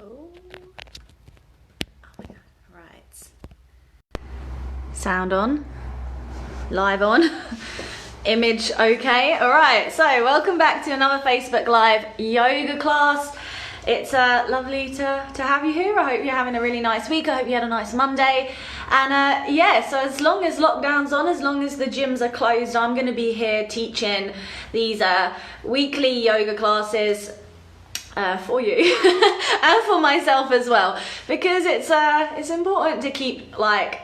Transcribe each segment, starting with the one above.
Oh. Right. Sound on. Live on. Image okay. Alright, so welcome back to another Facebook Live yoga class. It's lovely to have you here. I hope you're having a really nice week. I hope you had a nice Monday. And yeah, so as long as lockdown's on, as long as the gyms are closed, I'm going to be here teaching these weekly yoga classes for you and for myself as well, because it's important to keep like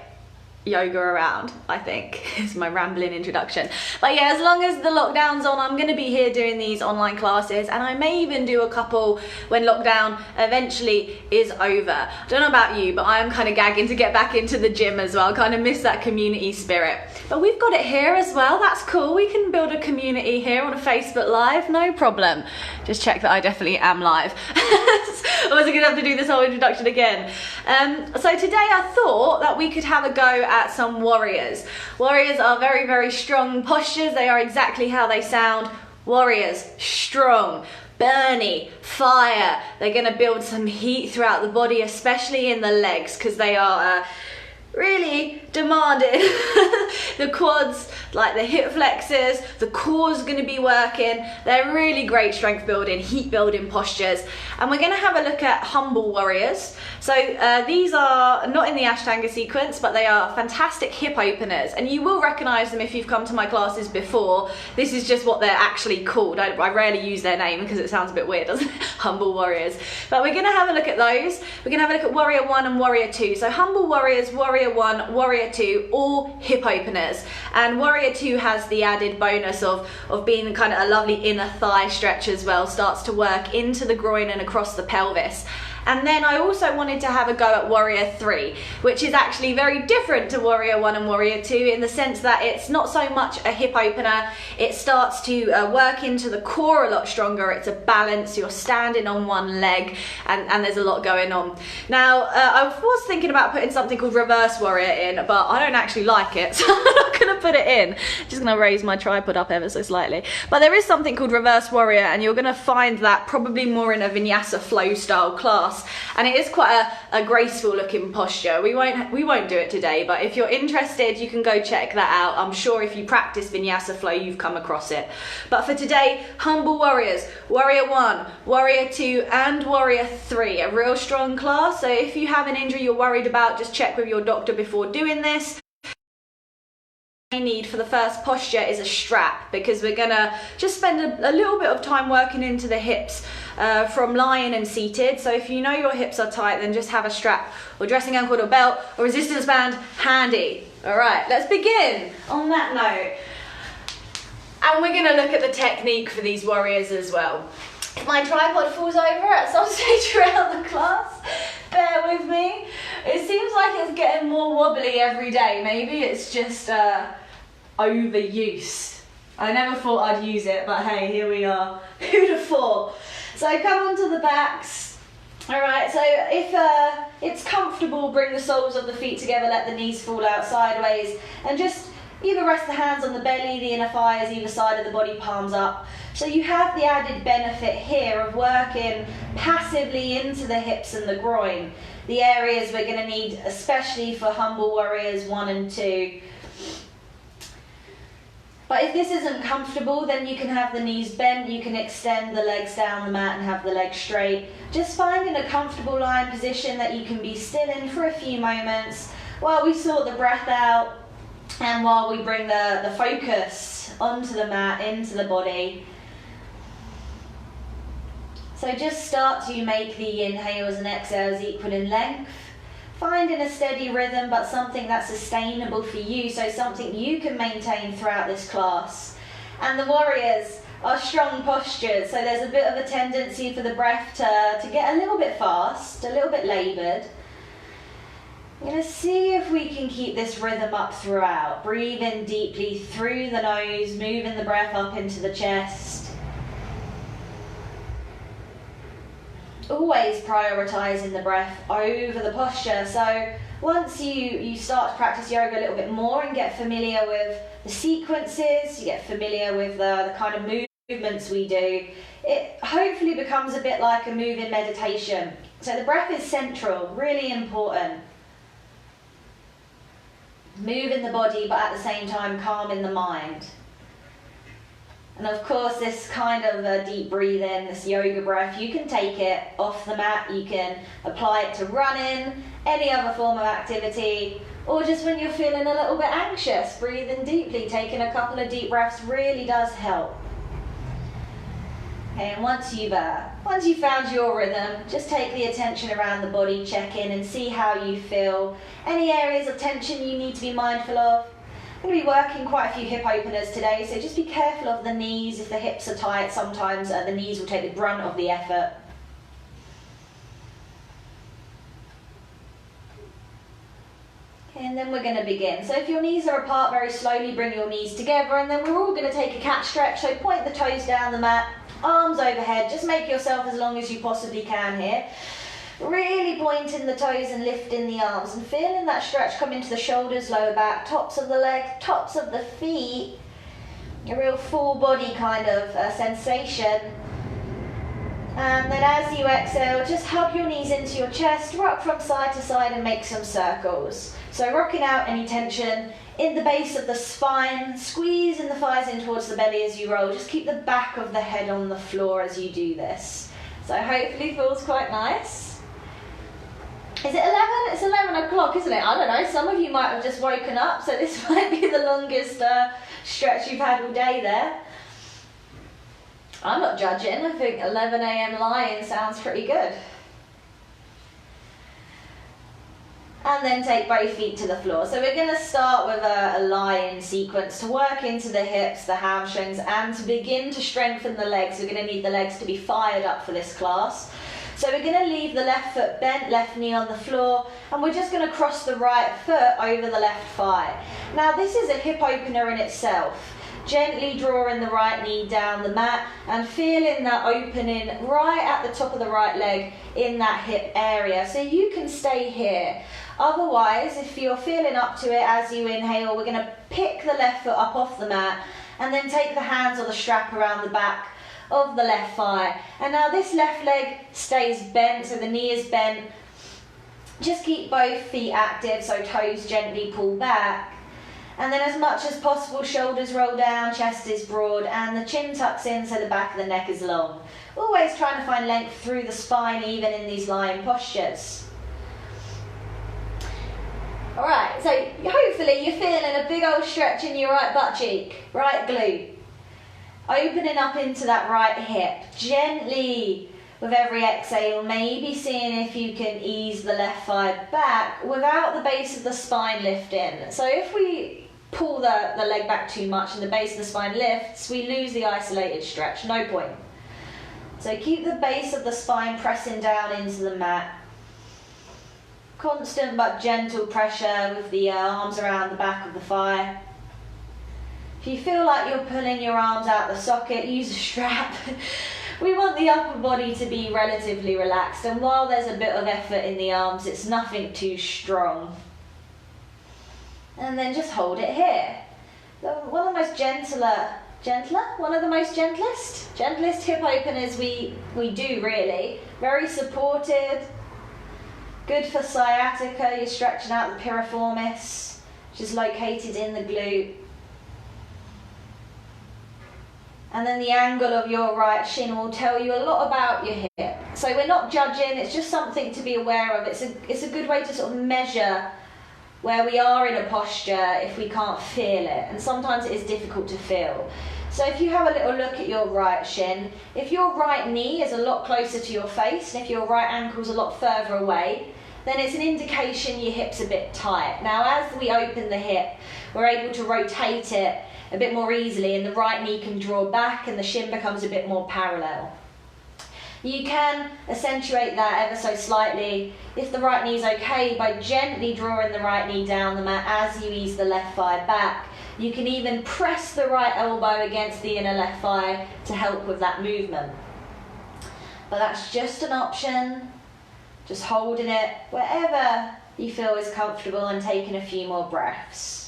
yoga around, I think. Is my rambling introduction. But yeah, as long as the lockdown's on, I'm going to be here doing these online classes, and I may even do a couple when lockdown eventually is over. I don't know about you, but I'm kind of gagging to get back into the gym as well. I kind of miss that community spirit. But we've got it here as well. That's cool. We can build a community here on a Facebook Live, no problem. Just check that I definitely am live. I wasn't gonna have to do this whole introduction again. So today I thought that we could have a go at some warriors. Warriors are very, very strong postures. They are exactly how they sound. Warriors, strong, burny, fire. They're gonna build some heat throughout the body, especially in the legs, because they are really demanding. The quads, like the hip flexors, the core's going to be working. They're really great strength building, heat building postures. And we're going to have a look at humble warriors. So these are not in the Ashtanga sequence, but they are fantastic hip openers, and you will recognize them if you've come to my classes before. This is just what they're actually called. I rarely use their name because it sounds a bit weird, doesn't it? Humble warriors. But we're going to have a look at those. We're going to have a look at warrior 1 and warrior 2. So humble warriors, warrior 1, warrior 2, all hip openers. And warrior 2 has the added bonus of being kind of a lovely inner thigh stretch as well. Starts to work into the groin and across the pelvis. And then I also wanted to have a go at warrior 3, which is actually very different to warrior 1 and warrior 2 in the sense that it's not so much a hip opener. It starts to work into the core a lot stronger. It's a balance. You're standing on one leg, and there's a lot going on. Now, I was thinking about putting something called reverse warrior in, but I don't actually like it, so I'm not going to put it in. Just going to raise my tripod up ever so slightly. But there is something called reverse warrior, and you're going to find that probably more in a vinyasa flow style class. And it is quite a graceful looking posture. We won't do it today, but if you're interested, you can go check that out. I'm sure if you practice vinyasa flow, you've come across it. But for today, humble warriors, warrior 1, warrior 2, and warrior 3, a real strong class. So if you have an injury you're worried about, just check with your doctor before doing this. Need for the first posture is a strap, because we're gonna just spend a little bit of time working into the hips from lying and seated. So if you know your hips are tight, then just have a strap or dressing gown cord or belt or resistance band handy. All right, let's begin on that note. And we're gonna look at the technique for these warriors as well. If my tripod falls over at some stage throughout the class, bear with me. It seems like it's getting more wobbly every day. Maybe it's just overuse. I never thought I'd use it, but hey, here we are. Who'd have thought? So come onto the backs. Alright, so if it's comfortable, bring the soles of the feet together, let the knees fall out sideways, and just either rest the hands on the belly, the inner thighs, either side of the body, palms up. So you have the added benefit here of working passively into the hips and the groin, the areas we're going to need, especially for humble warriors 1 and 2. But if this isn't comfortable, then you can have the knees bent, you can extend the legs down the mat and have the legs straight. Just finding a comfortable lying position that you can be still in for a few moments while we sort the breath out and while we bring the focus onto the mat, into the body. So just start to make the inhales and exhales equal in length. Finding a steady rhythm, but something that's sustainable for you, so something you can maintain throughout this class. And the warriors are strong postures, so there's a bit of a tendency for the breath to get a little bit fast, a little bit laboured. We're going to see if we can keep this rhythm up throughout. Breathe in deeply through the nose, moving the breath up into the chest. Always prioritising the breath over the posture. So once you start to practice yoga a little bit more and get familiar with the sequences, you get familiar with the kind of movement movements we do, it hopefully becomes a bit like a moving meditation. So the breath is central, really important. Moving the body, but at the same time calming the mind. And of course, this kind of a deep breathing, this yoga breath, you can take it off the mat, you can apply it to running, any other form of activity, or just when you're feeling a little bit anxious, breathing deeply, taking a couple of deep breaths really does help. Okay, and once you've found your rhythm, just take the attention around the body, check in and see how you feel. Any areas of tension you need to be mindful of. I'm going to be working quite a few hip openers today, so just be careful of the knees. If the hips are tight, sometimes the knees will take the brunt of the effort. Okay, and then we're going to begin. So if your knees are apart, very slowly bring your knees together, and then we're all going to take a cat stretch. So point the toes down the mat, arms overhead, just make yourself as long as you possibly can here. Really pointing the toes and lifting the arms and feeling that stretch come into the shoulders, lower back, tops of the legs, tops of the feet. A real full body kind of sensation. And then as you exhale, just hug your knees into your chest, rock from side to side and make some circles. So rocking out any tension in the base of the spine, squeezing the thighs in towards the belly as you roll. Just keep the back of the head on the floor as you do this. So hopefully feels quite nice. Is it 11? It's 11 o'clock, isn't it? I don't know, some of you might have just woken up, so this might be the longest stretch you've had all day there. I'm not judging, I think 11 AM lying sounds pretty good. And then take both feet to the floor. So we're going to start with a lie-in sequence to work into the hips, the hamstrings, and to begin to strengthen the legs. We're going to need the legs to be fired up for this class. So we're going to leave the left foot bent, left knee on the floor, and we're just going to cross the right foot over the left thigh. Now this is a hip opener in itself. Gently drawing the right knee down the mat and feeling that opening right at the top of the right leg in that hip area. So you can stay here. Otherwise, if you're feeling up to it as you inhale, we're going to pick the left foot up off the mat and then take the hands or the strap around the back of the left thigh. And now this left leg stays bent, so the knee is bent. Just keep both feet active, so toes gently pull back. And then as much as possible, shoulders roll down, chest is broad, and the chin tucks in so the back of the neck is long. Always trying to find length through the spine, even in these lying postures. Alright, so hopefully you're feeling a big old stretch in your right butt cheek, right glute. Opening up into that right hip, gently with every exhale, maybe seeing if you can ease the left thigh back without the base of the spine lifting. So if we pull the leg back too much and the base of the spine lifts, we lose the isolated stretch, no point. So keep the base of the spine pressing down into the mat. Constant but gentle pressure with the arms around the back of the thigh. If you feel like you're pulling your arms out the socket, use a strap. We want the upper body to be relatively relaxed, and while there's a bit of effort in the arms, it's nothing too strong. And then just hold it here. One of the most gentlest hip openers we do really. Very supported, good for sciatica. You're stretching out the piriformis, which is located in the glute. And then the angle of your right shin will tell you a lot about your hip. So we're not judging, it's just something to be aware of. It's a good way to sort of measure where we are in a posture if we can't feel it. And sometimes it is difficult to feel. So if you have a little look at your right shin, if your right knee is a lot closer to your face, and if your right ankle's a lot further away, then it's an indication your hip's a bit tight. Now as we open the hip, we're able to rotate it a bit more easily, and the right knee can draw back and the shin becomes a bit more parallel. You can accentuate that ever so slightly if the right knee is okay by gently drawing the right knee down the mat as you ease the left thigh back. You can even press the right elbow against the inner left thigh to help with that movement. But that's just an option, just holding it wherever you feel is comfortable and taking a few more breaths.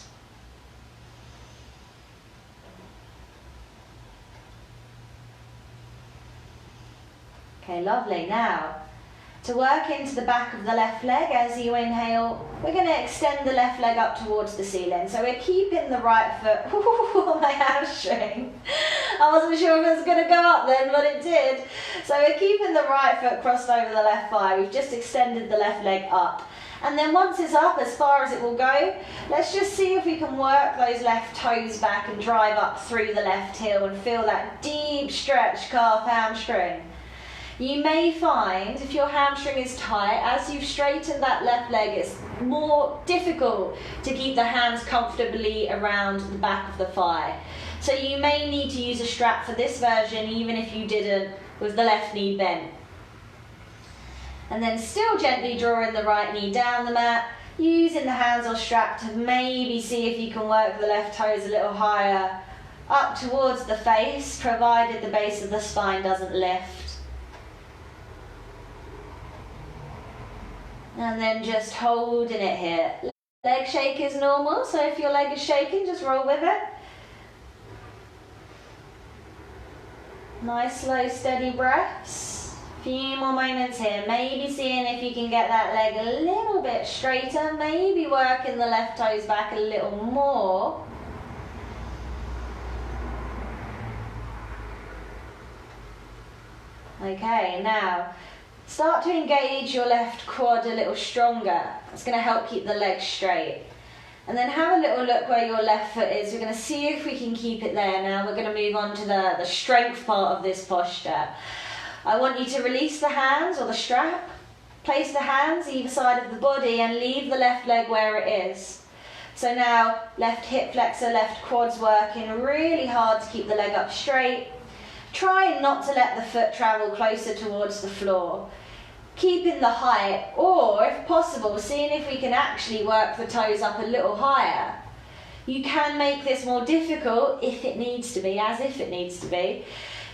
Okay, lovely. Now, to work into the back of the left leg as you inhale, we're going to extend the left leg up towards the ceiling. So we're keeping the right foot, ooh, my hamstring. I wasn't sure if it was going to go up then, but it did. So we're keeping the right foot crossed over the left thigh. We've just extended the left leg up. And then once it's up, as far as it will go, let's just see if we can work those left toes back and drive up through the left heel and feel that deep stretch calf hamstring. You may find, if your hamstring is tight, as you've straightened that left leg, it's more difficult to keep the hands comfortably around the back of the thigh. So you may need to use a strap for this version, even if you didn't, with the left knee bent. And then still gently drawing the right knee down the mat, using the hands or strap to maybe see if you can work the left toes a little higher up towards the face, provided the base of the spine doesn't lift. And then just holding it here. Leg shake is normal, so if your leg is shaking, just roll with it. Nice, slow, steady breaths. Few more moments here. Maybe seeing if you can get that leg a little bit straighter. Maybe working the left toes back a little more. Okay, now start to engage your left quad a little stronger. It's going to help keep the legs straight. And then have a little look where your left foot is. We're going to see if we can keep it there. Now we're going to move on to the strength part of this posture. I want you to release the hands or the strap. Place the hands either side of the body and leave the left leg where it is. So now left hip flexor, left quads working really hard to keep the leg up straight. Try not to let the foot travel closer towards the floor. Keeping the height, or if possible, seeing if we can actually work the toes up a little higher. You can make this more difficult if it needs to be, as if it needs to be.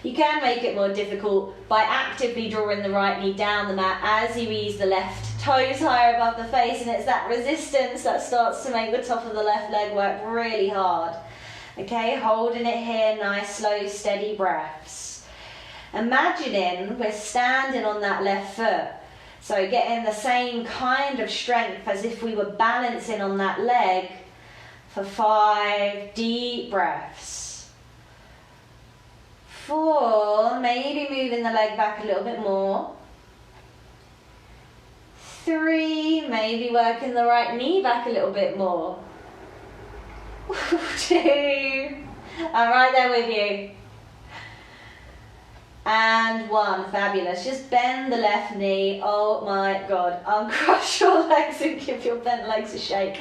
You can make it more difficult by actively drawing the right knee down the mat as you ease the left toes higher above the face, and it's that resistance that starts to make the top of the left leg work really hard. Okay, holding it here, nice, slow, steady breaths. Imagining we're standing on that left foot, so getting the same kind of strength as if we were balancing on that leg for 5 deep breaths. 4, maybe moving the leg back a little bit more. 3, maybe working the right knee back a little bit more. 2, I'm right there with you. And 1, fabulous. Just bend the left knee. Oh my God, uncross your legs and give your bent legs a shake.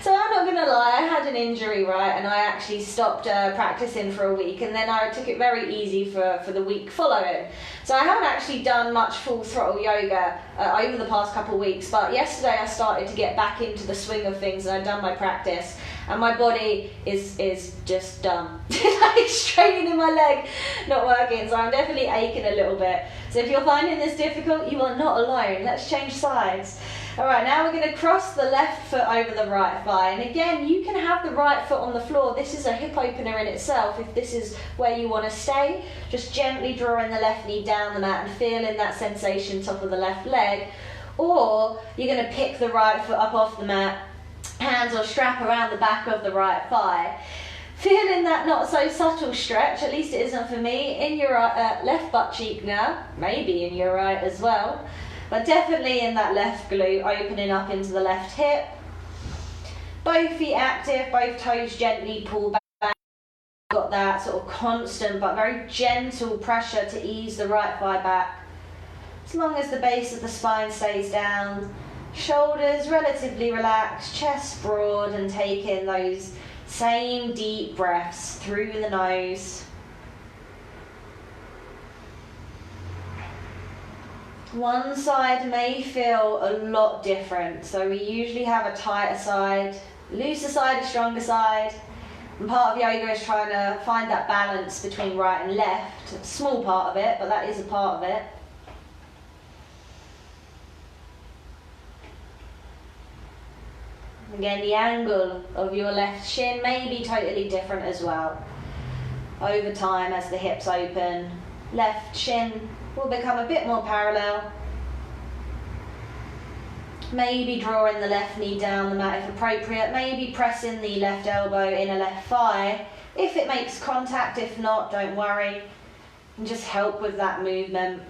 So I'm not gonna lie, I had an injury, right, and I actually stopped practicing for a week, and then I took it very easy for the week following. So I haven't actually done much full throttle yoga over the past couple of weeks, but yesterday I started to get back into the swing of things and I'd done my practice, and my body is just done. Like straightening my leg, not working, so I'm definitely aching a little bit. So if you're finding this difficult, you are not alone. Let's change sides. All right, now we're going to cross the left foot over the right thigh. And again, you can have the right foot on the floor. This is a hip opener in itself if this is where you want to stay. Just gently drawing the left knee down the mat and feeling that sensation top of the left leg. Or you're going to pick the right foot up off the mat, hands or strap around the back of the right thigh. Feeling that not so subtle stretch, at least it isn't for me, in your left butt cheek now, maybe in your right as well. But definitely in that left glute, opening up into the left hip. Both feet active, both toes gently pull back. Got that sort of constant but very gentle pressure to ease the right thigh back. As long as the base of the spine stays down, shoulders relatively relaxed, chest broad, and taking those same deep breaths through the nose. One side may feel a lot different, so we usually have a tighter side, looser side, a stronger side, and part of yoga is trying to find that balance between right and left. A small part of it, but that is a part of it. Again, the angle of your left shin may be totally different as well. Over time, as the hips open, left shin will become a bit more parallel. Maybe drawing the left knee down the mat if appropriate, maybe pressing the left elbow in a left thigh if it makes contact. If not, don't worry, and just help with that movement,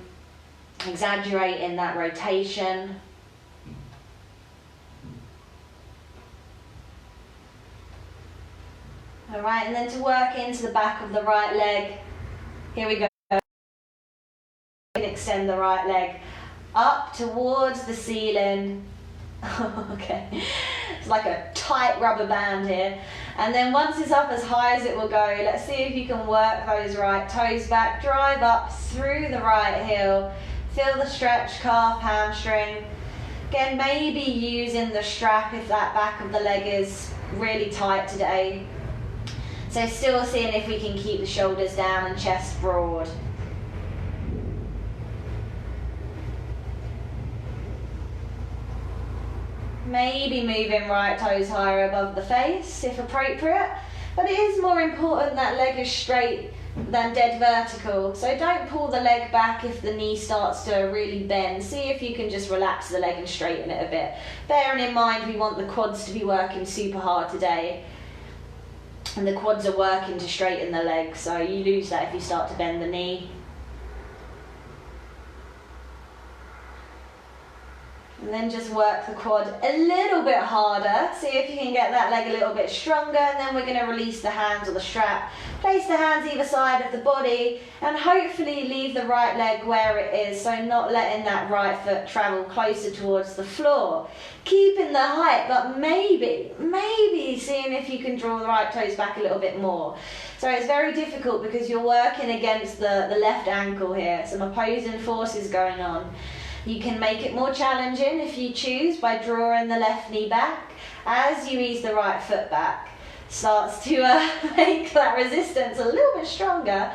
exaggerating that rotation. Alright, and then to work into the back of the right leg, here we go. Extend the right leg up towards the ceiling. Okay, it's like a tight rubber band here. And then once it's up as high as it will go, let's see if you can work those right toes back, drive up through the right heel, feel the stretch, calf, hamstring. Again, maybe using the strap if that back of the leg is really tight today. So still seeing if we can keep the shoulders down and chest broad. Maybe moving right toes higher above the face if appropriate, but it is more important that leg is straight than dead vertical. So don't pull the leg back if the knee starts to really bend. See if you can just relax the leg and straighten it a bit. Bearing in mind we want the quads to be working super hard today, and the quads are working to straighten the leg, so you lose that if you start to bend the knee. And then just work the quad a little bit harder. See if you can get that leg a little bit stronger, and then we're going to release the hands or the strap. Place the hands either side of the body and hopefully leave the right leg where it is, so not letting that right foot travel closer towards the floor. Keeping the height, but maybe seeing if you can draw the right toes back a little bit more. So it's very difficult because you're working against the left ankle here, some opposing forces going on. You can make it more challenging if you choose by drawing the left knee back as you ease the right foot back. Starts to make that resistance a little bit stronger.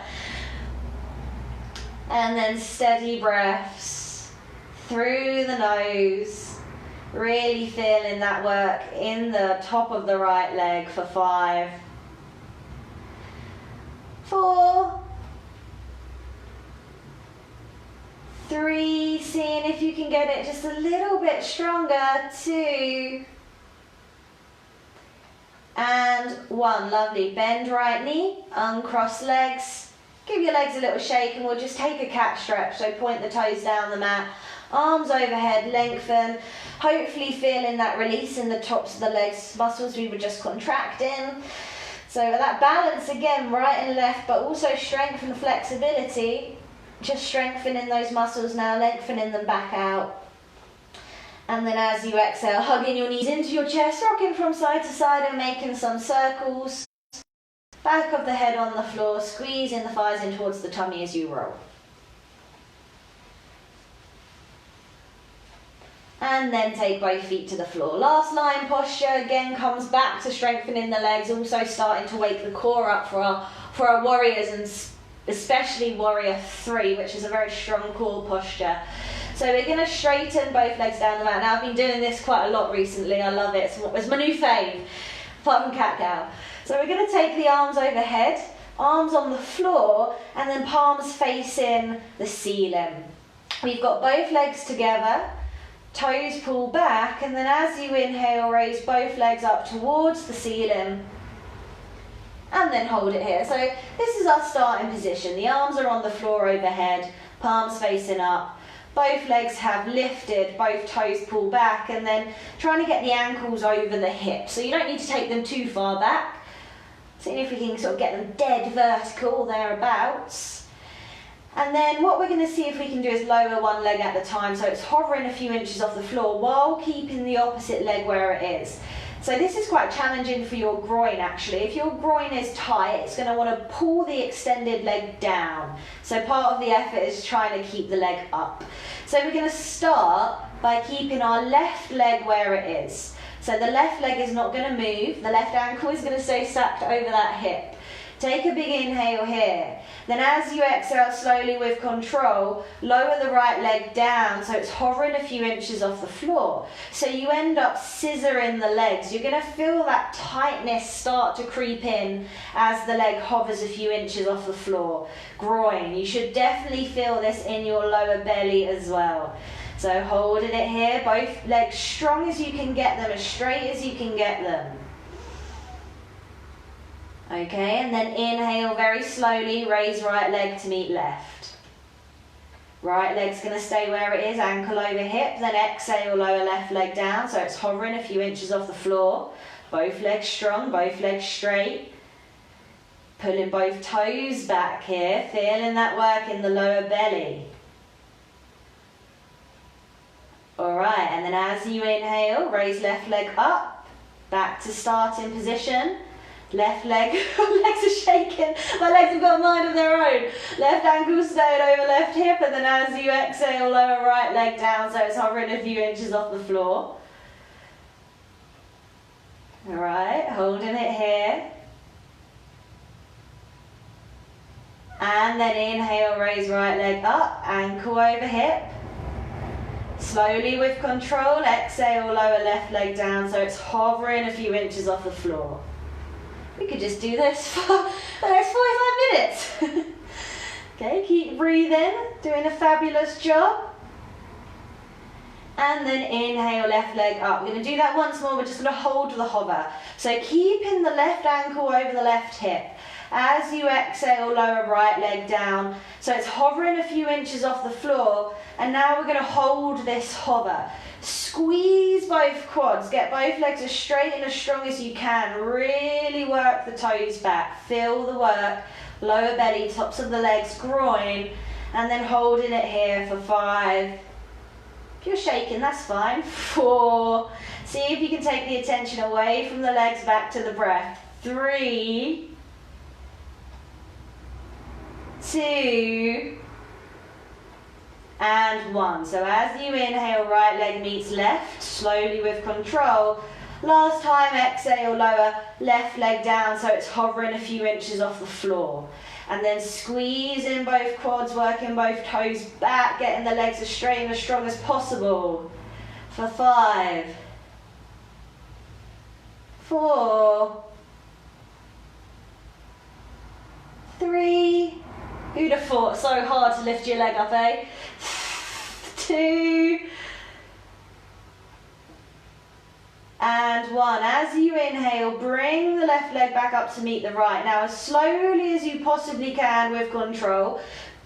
And then steady breaths through the nose. Really feeling that work in the top of the right leg for 5, 4, 3, seeing if you can get it just a little bit stronger, 2, and 1. Lovely. Bend right knee, uncross legs, give your legs a little shake, and we'll just take a cat stretch. So point the toes down the mat, arms overhead, lengthen, hopefully feeling that release in the tops of the legs, muscles we were just contracting. So that balance again, right and left, but also strength and flexibility. Just strengthening those muscles now, lengthening them back out. And then as you exhale, hugging your knees into your chest, rocking from side to side and making some circles. Back of the head on the floor, squeezing the thighs in towards the tummy as you roll. And then take both feet to the floor. Last lying posture again comes back to strengthening the legs, also starting to wake the core up for our warriors, and especially warrior 3, which is a very strong core posture. So we're going to straighten both legs down the mat. Now I've been doing this quite a lot recently, I love it, it's my new fave, apart from cat-cow. So we're going to take the arms overhead, arms on the floor, and then palms facing the ceiling. We've got both legs together, toes pull back, and then as you inhale, raise both legs up towards the ceiling. And then hold it here. So this is our starting position. The arms are on the floor overhead, palms facing up. Both legs have lifted, both toes pull back, and then trying to get the ankles over the hips. So you don't need to take them too far back. Seeing if we can sort of get them dead vertical, thereabouts. And then what we're going to see if we can do is lower one leg at a time. So it's hovering a few inches off the floor while keeping the opposite leg where it is. So this is quite challenging for your groin actually. If your groin is tight, it's going to want to pull the extended leg down. So part of the effort is trying to keep the leg up. So we're going to start by keeping our left leg where it is. So the left leg is not going to move. The left ankle is going to stay stacked over that hip. Take a big inhale here. Then as you exhale slowly with control, lower the right leg down so it's hovering a few inches off the floor. So you end up scissoring the legs. You're going to feel that tightness start to creep in as the leg hovers a few inches off the floor. Groin. You should definitely feel this in your lower belly as well. So holding it here, both legs strong as you can get them, as straight as you can get them. Okay, and then inhale very slowly, raise right leg to meet left. Right leg's going to stay where it is, ankle over hip, then exhale, lower left leg down, so it's hovering a few inches off the floor. Both legs strong, both legs straight. Pulling both toes back here, feeling that work in the lower belly. Alright, and then as you inhale, raise left leg up, back to starting position. Left leg, legs are shaking, my legs have got a mind of their own. Left ankle staying over left hip, and then as you exhale, lower right leg down so it's hovering a few inches off the floor. Alright, holding it here. And then inhale, raise right leg up, ankle over hip. Slowly with control, exhale, lower left leg down so it's hovering a few inches off the floor. We could just do this for the next 45 minutes. Okay, keep breathing, doing a fabulous job. And then inhale, left leg up. We're going to do that once more, we're just going to hold the hover. So keeping the left ankle over the left hip. As you exhale, lower right leg down. So it's hovering a few inches off the floor. And now we're going to hold this hover. Squeeze both quads, get both legs as straight and as strong as you can. Really work the toes back, feel the work. Lower belly, tops of the legs, groin. And then holding it here for 5. If you're shaking, that's fine. 4. See if you can take the attention away from the legs back to the breath. 3. 2. And 1. So as you inhale, right leg meets left, slowly with control. Last time, exhale, lower left leg down so it's hovering a few inches off the floor. And then squeeze in both quads, working both toes back, getting the legs as straight and as strong as possible. For 5. 4. 3. Who'd have thought? So hard to lift your leg up, eh? 2. And 1. As you inhale, bring the left leg back up to meet the right. Now, as slowly as you possibly can with control,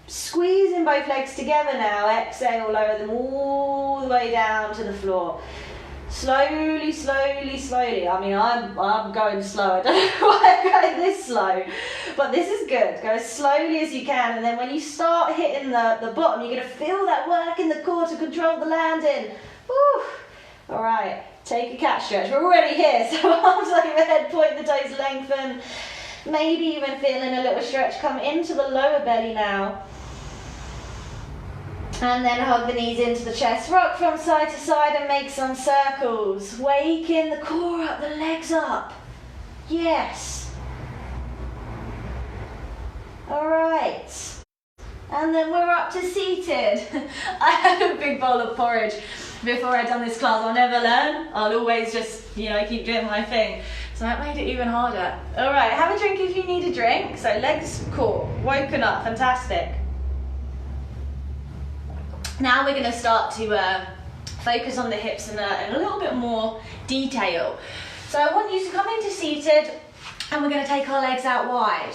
squeezing both legs together now. Exhale, lower them all the way down to the floor. Slowly, slowly, slowly. I mean, I'm going slow. I don't know why I'm going this slow. But this is good. Go as slowly as you can. And then when you start hitting the bottom, you're going to feel that work in the core to control the landing. Woo! All right. Take a cat stretch. We're already here. So arms overhead, point the toes, lengthen. Maybe even feeling a little stretch. Come into the lower belly now. And then hug the knees into the chest. Rock from side to side and make some circles. Waking the core up, the legs up. Yes. All right. And then we're up to seated. I had a big bowl of porridge before I'd done this class. I'll never learn. I'll always just, keep doing my thing. So that made it even harder. All right, have a drink if you need a drink. So legs, core, woken up, fantastic. Now we're going to start to focus on the hips in a little bit more detail. So I want you to come into seated and we're going to take our legs out wide.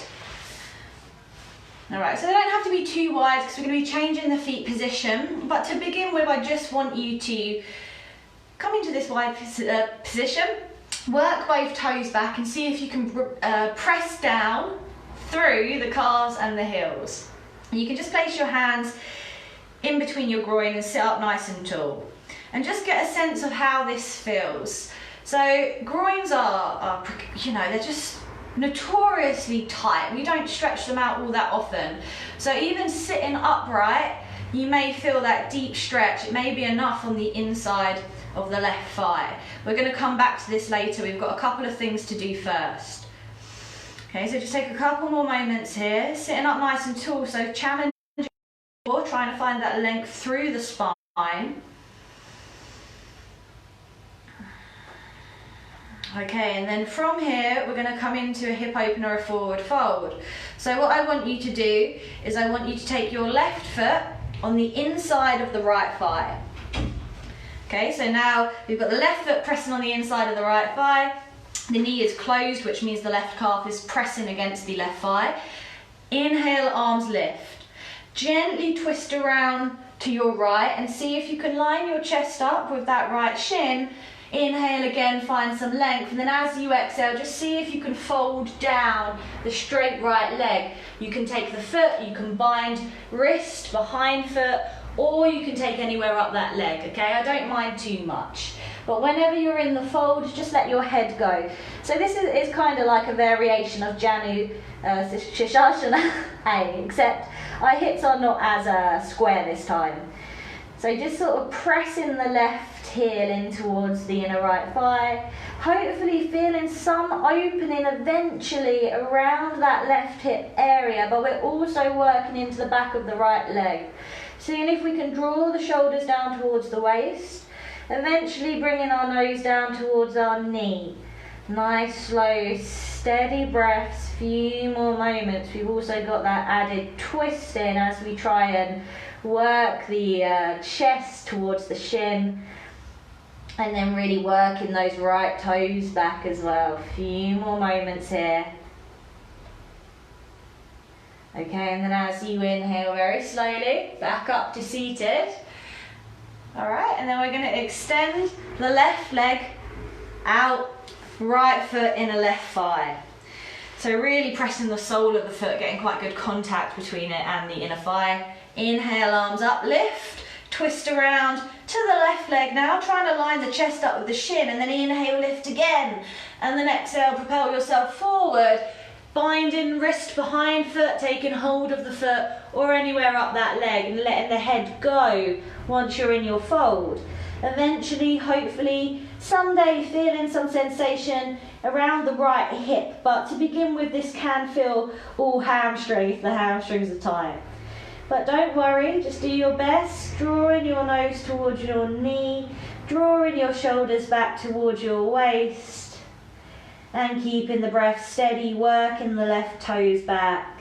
All right, so they don't have to be too wide because we're going to be changing the feet position. But to begin with, I just want you to come into this wide position, work both toes back and see if you can press down through the calves and the heels. You can just place your hands in between your groin and sit up nice and tall. And just get a sense of how this feels. So groins are they're just notoriously tight. We don't stretch them out all that often. So even sitting upright, you may feel that deep stretch. It may be enough on the inside of the left thigh. We're going to come back to this later. We've got a couple of things to do first. Okay, so just take a couple more moments here, sitting up nice and tall, so challenge your core, trying to find that length through the spine. Okay, and then from here, we're going to come into a hip opener, a forward fold. So what I want you to do is I want you to take your left foot on the inside of the right thigh. Okay, so now we've got the left foot pressing on the inside of the right thigh. The knee is closed, which means the left calf is pressing against the left thigh. Inhale, arms lift. Gently twist around to your right and see if you can line your chest up with that right shin. Inhale again, find some length, and then as you exhale, just see if you can fold down the straight right leg. You can take the foot, you can bind wrist, behind foot, or you can take anywhere up that leg, okay? I don't mind too much. But whenever you're in the fold, just let your head go. So this is kind of like a variation of Janu Shishashana, except our hips are not as square this time. So just sort of pressing the left heel in towards the inner right thigh, hopefully feeling some opening eventually around that left hip area, but we're also working into the back of the right leg. Seeing if we can draw the shoulders down towards the waist, eventually bringing our nose down towards our knee. Nice, slow, steady breaths, few more moments. We've also got that added twist in as we try and work the chest towards the shin, and then really working those right toes back as well. Few more moments here. Okay, and then as you inhale very slowly, back up to seated. All right, and then we're going to extend the left leg out, right foot in a left thigh. So really pressing the sole of the foot, getting quite good contact between it and the inner thigh. Inhale, arms up, lift, twist around to the left leg now, trying to line the chest up with the shin, and then inhale, lift again. And then exhale, propel yourself forward, binding wrist behind foot, taking hold of the foot or anywhere up that leg and letting the head go once you're in your fold. Eventually, hopefully, someday feeling some sensation around the right hip, but to begin with, this can feel all hamstring if the hamstrings are tight. But don't worry, just do your best, drawing your nose towards your knee, drawing your shoulders back towards your waist, and keeping the breath steady, working the left toes back.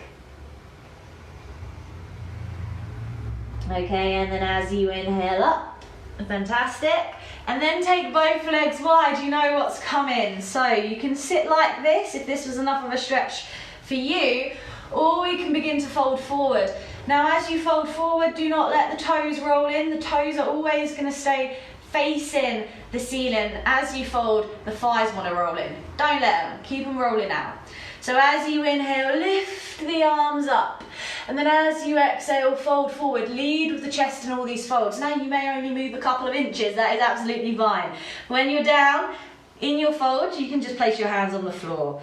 Okay, and then as you inhale up, fantastic. And then take both legs wide, you know what's coming. So you can sit like this if this was enough of a stretch for you, or you can begin to fold forward. Now as you fold forward, do not let the toes roll in. The toes are always going to stay facing the ceiling. As you fold, the thighs want to roll in. Don't let them, keep them rolling out. So as you inhale, lift the arms up. And then as you exhale, fold forward. Lead with the chest in all these folds. Now you may only move a couple of inches, that is absolutely fine. When you're down in your fold, you can just place your hands on the floor.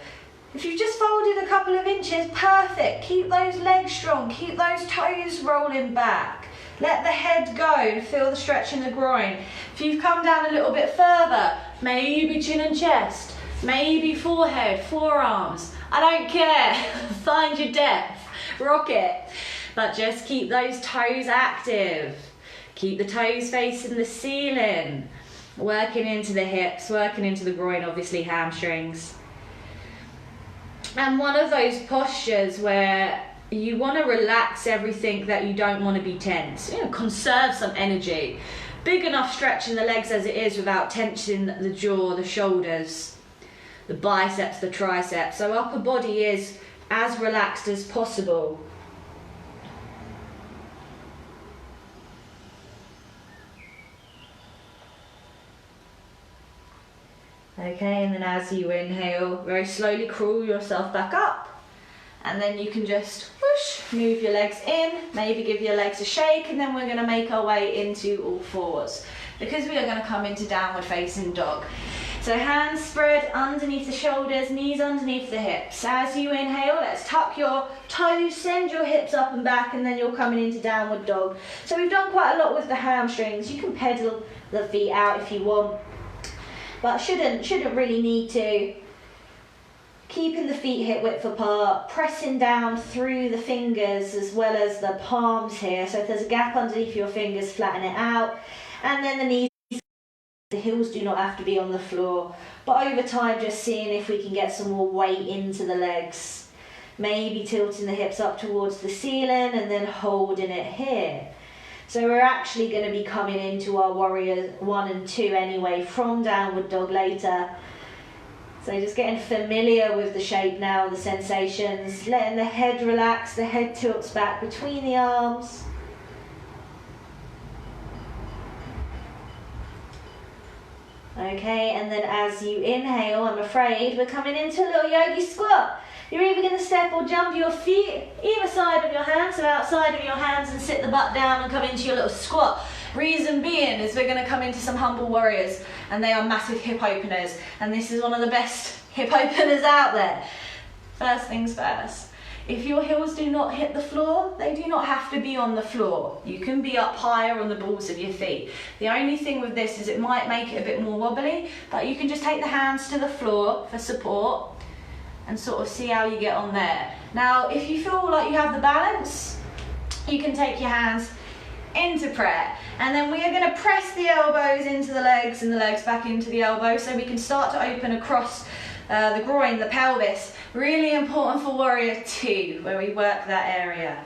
If you've just folded a couple of inches, perfect. Keep those legs strong, keep those toes rolling back. Let the head go, feel the stretch in the groin. If you've come down a little bit further, maybe chin and chest, maybe forehead, forearms. I don't care, find your depth, rock it. But just keep those toes active. Keep the toes facing the ceiling. Working into the hips, working into the groin, obviously hamstrings. And one of those postures where you want to relax everything that you don't want to be tense. You know, conserve some energy. Big enough stretch in the legs as it is without tension the jaw, the shoulders, the biceps, the triceps. So upper body is as relaxed as possible. Okay, and then as you inhale, very slowly crawl yourself back up. And then you can just whoosh, move your legs in, maybe give your legs a shake, and then we're going to make our way into all fours because we are going to come into downward facing dog. So hands spread underneath the shoulders, knees underneath the hips. As you inhale, let's tuck your toes, send your hips up and back, and then you're coming into downward dog. So we've done quite a lot with the hamstrings. You can pedal the feet out if you want, but shouldn't really need to. keeping the feet hip width apart, pressing down through the fingers as well as the palms here. So if there's a gap underneath your fingers, flatten it out. And then the knees, the heels do not have to be on the floor. But over time, just seeing if we can get some more weight into the legs. Maybe tilting the hips up towards the ceiling and then holding it here. So we're actually going to be coming into our warrior 1 and 2 anyway, from downward dog later. So just getting familiar with the shape now, the sensations, letting the head relax, the head tilts back between the arms. Okay, and then as you inhale, I'm afraid, we're coming into a little yogi squat. You're either going to step or jump your feet either side of your hands, so outside of your hands, and sit the butt down and come into your little squat. Reason being is we're going to come into some humble warriors, and they are massive hip openers, and this is one of the best hip openers out there. First things first, if your heels do not hit the floor, they do not have to be on the floor. You can be up higher on the balls of your feet. The only thing with this is it might make it a bit more wobbly, but you can just take the hands to the floor for support and sort of see how you get on there. Now, if you feel like you have the balance, you can take your hands into prayer. And then we are going to press the elbows into the legs and the legs back into the elbows, so we can start to open across the groin, the pelvis. Really important for warrior 2, where we work that area.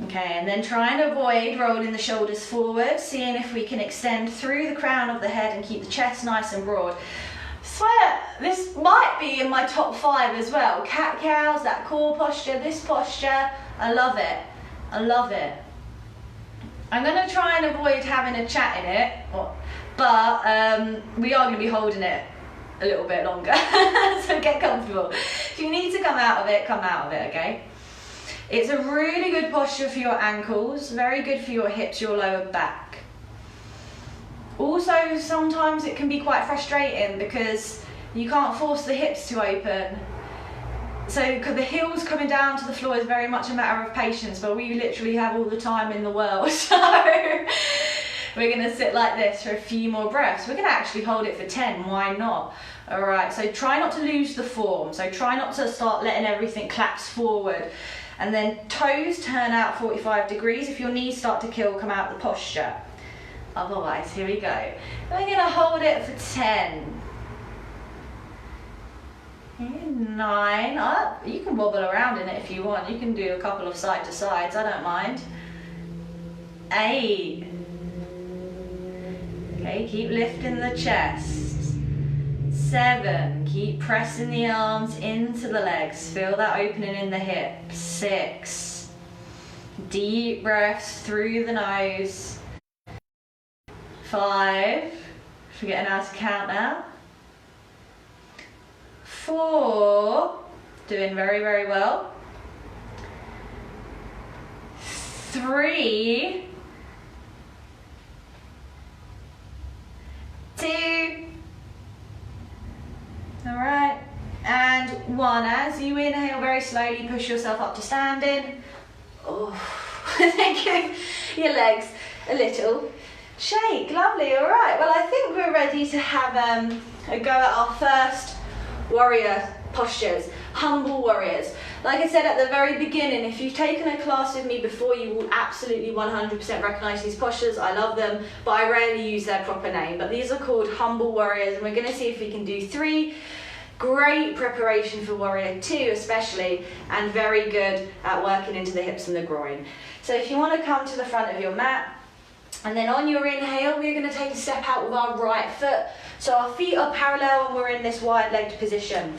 Okay, and then try and avoid rolling the shoulders forward, seeing if we can extend through the crown of the head and keep the chest nice and broad. Swear, this might be in my top 5 as well. Cat cows, that core posture, this posture, I love it. I love it. I'm going to try and avoid having a chat in it, but we are going to be holding it a little bit longer, so get comfortable. If you need to come out of it, come out of it, okay? It's a really good posture for your ankles, very good for your hips, your lower back. Also, sometimes it can be quite frustrating because you can't force the hips to open. So the heels coming down to the floor is very much a matter of patience, but we literally have all the time in the world. So we're going to sit like this for a few more breaths. We're going to actually hold it for 10, why not? All right, so try not to lose the form. So try not to start letting everything collapse forward. And then toes turn out 45 degrees. If your knees start to kill, come out the posture. Otherwise, here we go. We're going to hold it for 10. 9 up. You can wobble around in it if you want. You can do a couple of side to sides, I don't mind. 8. Okay, keep lifting the chest. 7. Keep pressing the arms into the legs. Feel that opening in the hips. 6. Deep breaths through the nose. 5. Forgetting how to count now. 4. Doing very, very well. 3. 2. All right. And 1. As you inhale very slowly, push yourself up to standing. Oh, then give your legs a little shake. Lovely. All right. Well, I think we're ready to have a go at our first warrior postures, humble warriors. Like I said at the very beginning, if you've taken a class with me before, you will absolutely 100% recognize these postures. I love them, but I rarely use their proper name. But these are called humble warriors, and we're going to see if we can do 3. Great preparation for warrior 2 especially, and very good at working into the hips and the groin. So if you want to come to the front of your mat, and then on your inhale, we're going to take a step out with our right foot. So our feet are parallel and we're in this wide-legged position.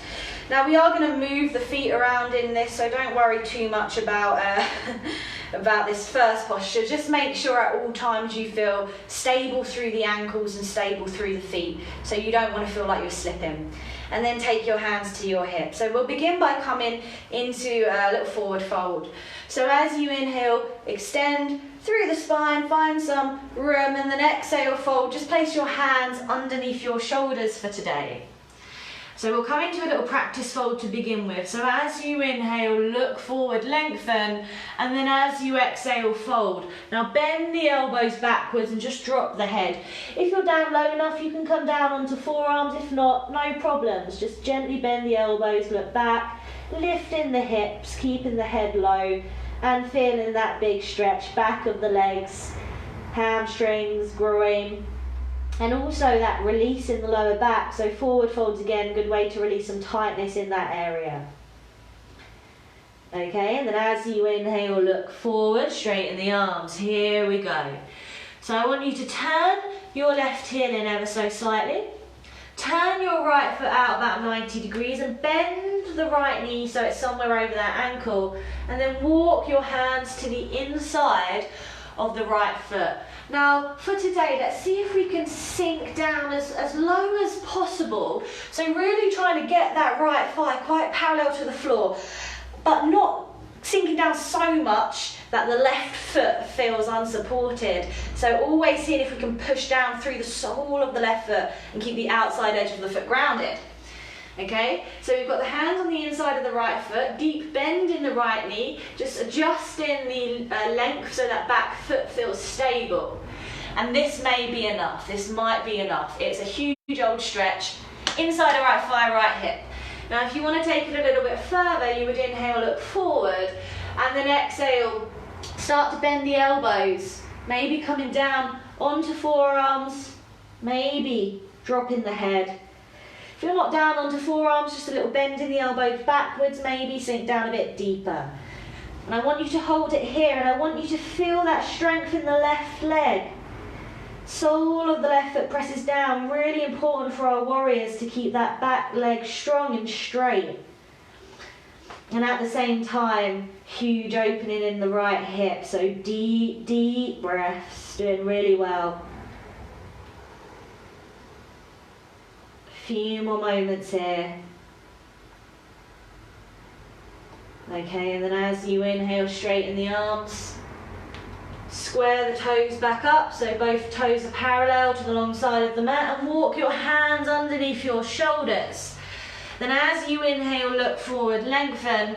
Now we are going to move the feet around in this, so don't worry too much about about this first posture. Just make sure at all times you feel stable through the ankles and stable through the feet, so you don't want to feel like you're slipping. And then take your hands to your hips. So we'll begin by coming into a little forward fold. So as you inhale, extend through the spine, find some room, and then exhale, fold. Just place your hands underneath your shoulders for today. So we'll come into a little practice fold to begin with. So as you inhale, look forward, lengthen, and then as you exhale, fold. Now bend the elbows backwards and just drop the head. If you're down low enough, you can come down onto forearms. If not, no problems. Just gently bend the elbows, look back, lifting the hips, keeping the head low, and feeling that big stretch, back of the legs, hamstrings, groin. And also that release in the lower back, so forward folds again, good way to release some tightness in that area. Okay, and then as you inhale, look forward, straighten the arms. Here we go. So I want you to turn your left heel in ever so slightly. Turn your right foot out about 90 degrees and bend the right knee so it's somewhere over that ankle. And then walk your hands to the inside of the right foot. Now for today, let's see if we can sink down as low as possible. So really trying to get that right thigh quite parallel to the floor, but not sinking down so much that the left foot feels unsupported. So always seeing if we can push down through the sole of the left foot and keep the outside edge of the foot grounded. Okay, so we've got the hands on the inside of the right foot, deep bend in the right knee, just adjusting the length so that back foot feels stable. And this may be enough, this might be enough. It's a huge old stretch, inside the right thigh, right hip. Now if you want to take it a little bit further, you would inhale, look forward, and then exhale, start to bend the elbows, maybe coming down onto forearms, maybe dropping the head. If you're not down onto forearms, just a little bend in the elbows backwards, maybe sink down a bit deeper. And I want you to hold it here, and I want you to feel that strength in the left leg. Sole of the left foot presses down, really important for our warriors to keep that back leg strong and straight. And at the same time, huge opening in the right hip, so deep, deep breaths, doing really well. Few more moments here. Okay, and then as you inhale, straighten the arms. Square the toes back up, so both toes are parallel to the long side of the mat, and walk your hands underneath your shoulders. Then as you inhale, look forward, lengthen,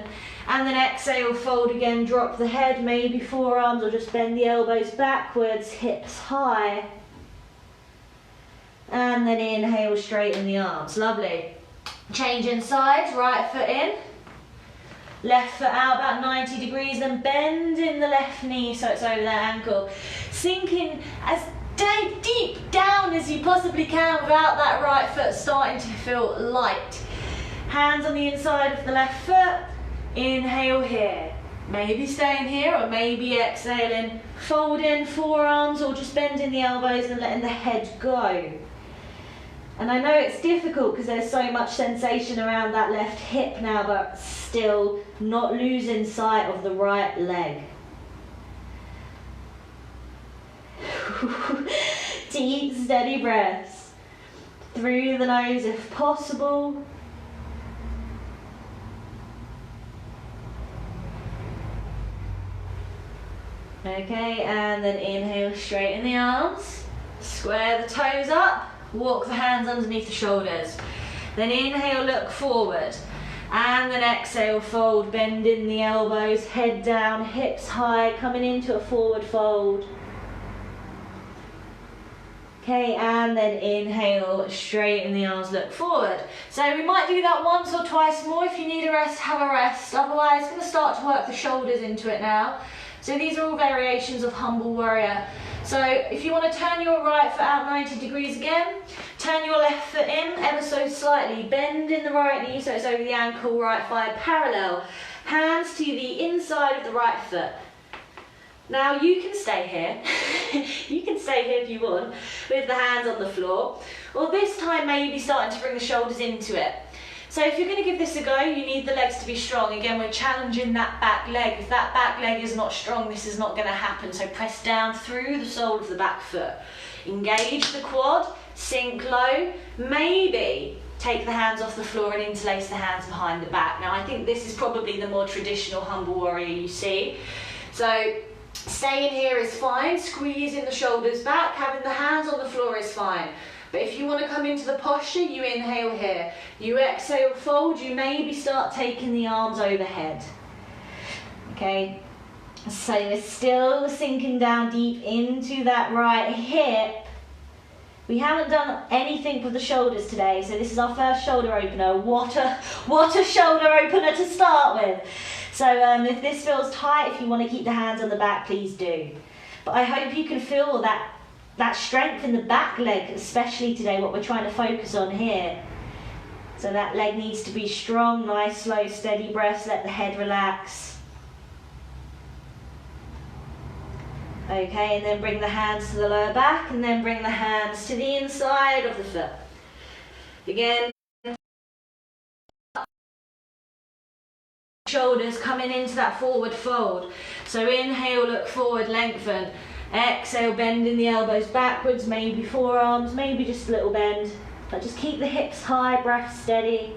and then exhale, fold again, drop the head, maybe forearms, or just bend the elbows backwards, hips high. And then inhale, straighten the arms. Lovely. Changing sides, right foot in. Left foot out about 90 degrees, then bend in the left knee so it's over that ankle. Sinking as deep down as you possibly can without that right foot starting to feel light. Hands on the inside of the left foot. Inhale here. Maybe staying here or maybe exhaling. Folding forearms or just bending the elbows and letting the head go. And I know it's difficult because there's so much sensation around that left hip now, but still not losing sight of the right leg. Deep, steady breaths. Through the nose if possible. Okay, and then inhale, straighten the arms. Square the toes up. Walk the hands underneath the shoulders. Then inhale, look forward. And then exhale, fold, bend in the elbows, head down, hips high, coming into a forward fold. Okay, and then inhale, straighten the arms, look forward. So we might do that once or twice more. If you need a rest, have a rest. Otherwise, I'm going to start to work the shoulders into it now. So these are all variations of humble warrior. So if you want to turn your right foot out 90 degrees again, turn your left foot in ever so slightly, bend in the right knee so it's over the ankle, right thigh parallel. Hands to the inside of the right foot. Now you can stay here, you can stay here if you want, with the hands on the floor, or this time maybe starting to bring the shoulders into it. So if you're going to give this a go, you need the legs to be strong. Again, we're challenging that back leg. If that back leg is not strong, this is not going to happen. So press down through the sole of the back foot. Engage the quad, sink low, maybe take the hands off the floor and interlace the hands behind the back. Now I think this is probably the more traditional humble warrior you see. So staying here is fine, squeezing the shoulders back, having the hands on the floor is fine. But if you want to come into the posture, you inhale here. You exhale, fold, you maybe start taking the arms overhead. Okay, so we're still sinking down deep into that right hip. We haven't done anything with the shoulders today, so this is our first shoulder opener. What a shoulder opener to start with. So if this feels tight, if you want to keep the hands on the back, please do. But I hope you can feel that strength in the back leg, especially today, what we're trying to focus on here. So that leg needs to be strong, nice, slow, steady breaths, let the head relax. Okay, and then bring the hands to the lower back, and then bring the hands to the inside of the foot. Again, shoulders coming into that forward fold. So inhale, look forward, lengthen. Exhale, bending the elbows backwards, maybe forearms, maybe just a little bend. But just keep the hips high, breath steady.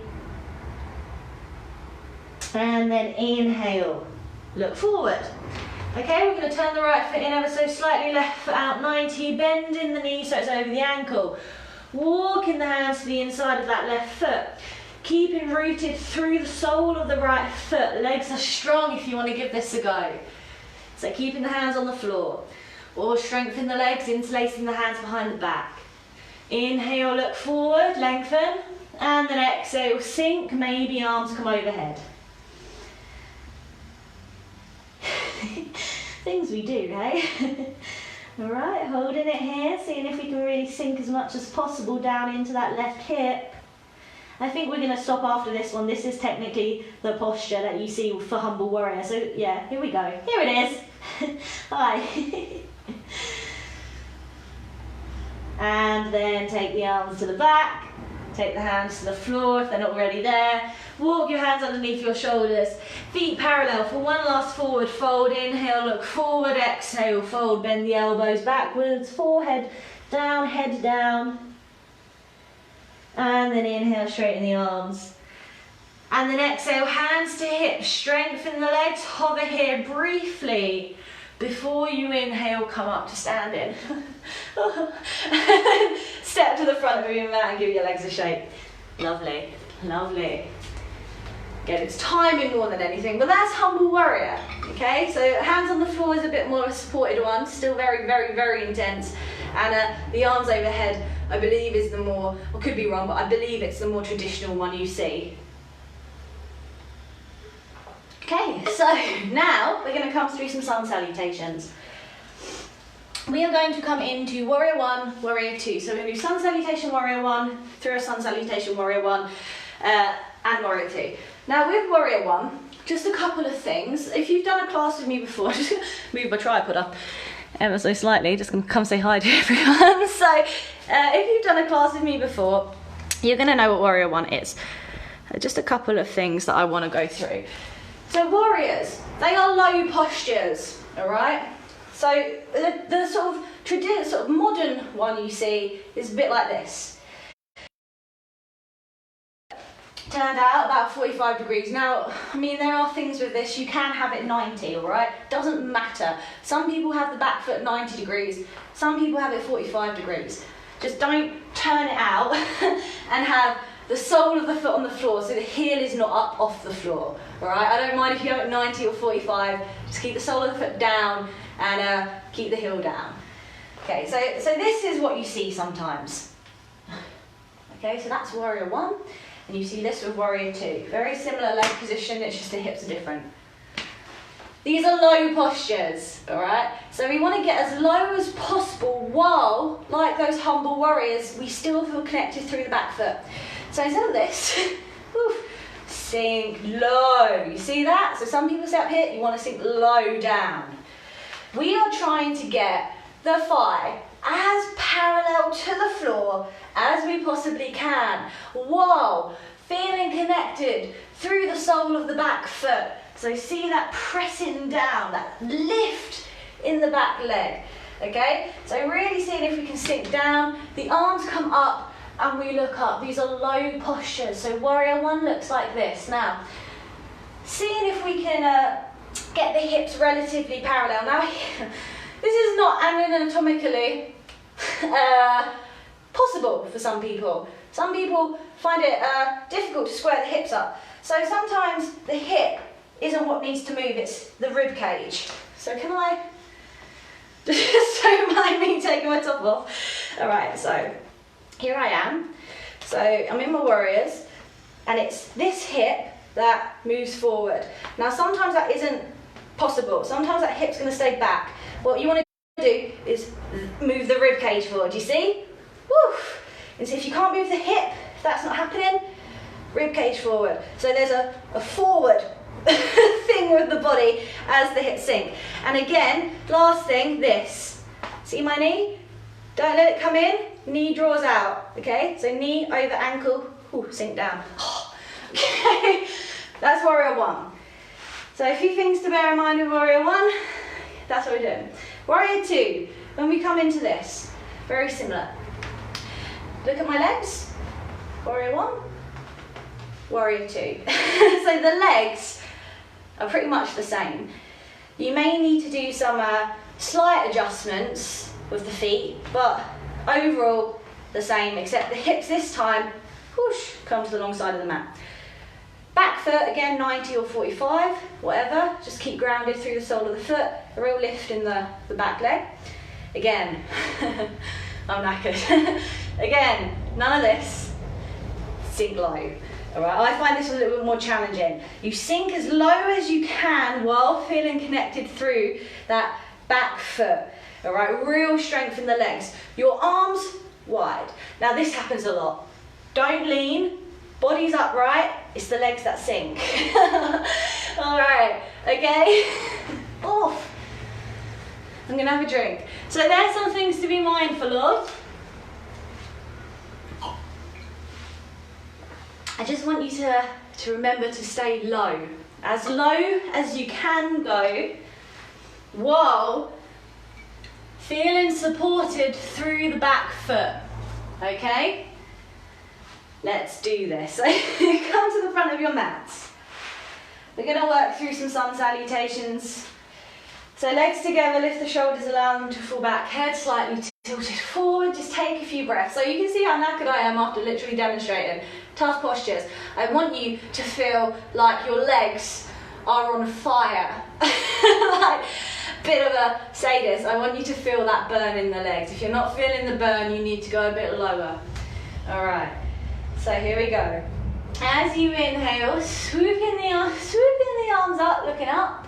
And then inhale, look forward. Okay, we're going to turn the right foot in ever so slightly, left foot out 90, bending the knee so it's over the ankle. Walking the hands to the inside of that left foot. Keeping rooted through the sole of the right foot. Legs are strong if you want to give this a go. So keeping the hands on the floor. Or strengthen the legs, interlacing the hands behind the back. Inhale, look forward, lengthen. And then exhale, sink, maybe arms come overhead. Things we do, hey? Alright, holding it here, seeing if we can really sink as much as possible down into that left hip. I think we're going to stop after this one. This is technically the posture that you see for Humble Warrior. So yeah, here we go. Here it is. Hi. And then take the arms to the back. Take the hands to the floor if they're not already there. Walk your hands underneath your shoulders. Feet parallel for one last forward fold. Inhale, look forward. Exhale, fold. Bend the elbows backwards. Forehead down, head down. And then inhale, straighten the arms. And then exhale, hands to hips. Strengthen the legs. Hover here briefly. Before you inhale, come up to standing. Step to the front of your mat and give your legs a shake. Lovely, lovely. Again, it's timing more than anything, but that's Humble Warrior, okay? So hands on the floor is a bit more of a supported one, still very, very, very intense. And the arms overhead, I believe is the more, I could be wrong, but I believe it's the more traditional one you see. Okay, so now we're going to come through some sun salutations. We are going to come into Warrior 1, Warrior 2. So we're going to do Sun Salutation Warrior 1, through a Sun Salutation Warrior 1, and Warrior 2. Now with Warrior 1, just a couple of things. If you've done a class with me before, just move my tripod up ever so slightly, just going to come say hi to everyone. So if you've done a class with me before, you're going to know what Warrior 1 is. Just a couple of things that I want to go through. So warriors, they are low postures, all right? So the sort of modern one you see is a bit like this. Turned out about 45 degrees. Now, I mean, there are things with this, you can have it 90, all right? Doesn't matter. Some people have the back foot 90 degrees, some people have it 45 degrees. Just don't turn it out and have the sole of the foot on the floor so the heel is not up off the floor, all right? I don't mind if you go at 90 or 45, just keep the sole of the foot down and keep the heel down. Okay, so this is what you see sometimes. Okay, so that's Warrior 1, and you see this with Warrior 2. Very similar leg position, it's just the hips are different. These are low postures, all right? So we want to get as low as possible while, like those Humble Warriors, we still feel connected through the back foot. So instead of this, sink low. You see that? So some people say up here, you want to sink low down. We are trying to get the thigh as parallel to the floor as we possibly can, while feeling connected through the sole of the back foot. So see that pressing down, that lift in the back leg, okay? So really seeing if we can sink down, the arms come up, and we look up. These are low postures. So Warrior 1 looks like this. Now, seeing if we can get the hips relatively parallel. Now, this is not anatomically possible for some people. Some people find it difficult to square the hips up. So sometimes the hip isn't what needs to move, it's the rib cage. So can I, just don't mind me taking my top off. All right, so here I am. So I'm in my warriors, and it's this hip that moves forward. Now sometimes that isn't possible. Sometimes that hip's gonna stay back. What you wanna do is move the rib cage forward, you see? Woo! And so if you can't move the hip, if that's not happening, rib cage forward. So there's a forward thing with the body as the hips sink. And again, last thing, this. See my knee? Don't let it come in, knee draws out, okay? So knee over ankle, ooh, sink down. Okay, that's warrior one. So a few things to bear in mind with warrior one, that's what we're doing. Warrior two, when we come into this, very similar. Look at my legs, warrior one, warrior two. So the legs are pretty much the same. You may need to do some slight adjustments with the feet, but overall the same, except the hips this time, whoosh, come to the long side of the mat. Back foot, again 90 or 45, whatever, just keep grounded through the sole of the foot, a real lift in the back leg. Again, I'm knackered. Again, none of this, sink low. All right, I find this a little bit more challenging. You sink as low as you can while feeling connected through that back foot. All right, real strength in the legs. Your arms wide. Now this happens a lot. Don't lean, body's upright, it's the legs that sink. All right, okay, off. I'm gonna have a drink. So there's some things to be mindful of. I just want you to remember to stay low as you can go, while feeling supported through the back foot, okay? Let's do this. So come to the front of your mats. We're gonna work through some sun salutations. So legs together, lift the shoulders, allow them to fall back, head slightly tilted forward, just take a few breaths. So you can see how knackered I am after literally demonstrating. Tough postures. I want you to feel like your legs are on fire. Like bit of a sadist. I want you to feel that burn in the legs. If you're not feeling the burn, you need to go a bit lower. All right, so here we go. As you inhale, swooping the arms up, looking up.